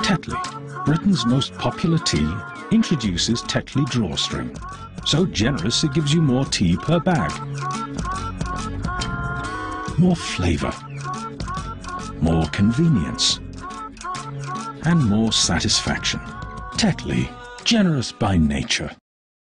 Tetley, Britain's most popular tea, introduces Tetley drawstring. So generous it gives you more tea per bag. More flavour. More convenience. And more satisfaction. Tetley, generous by nature.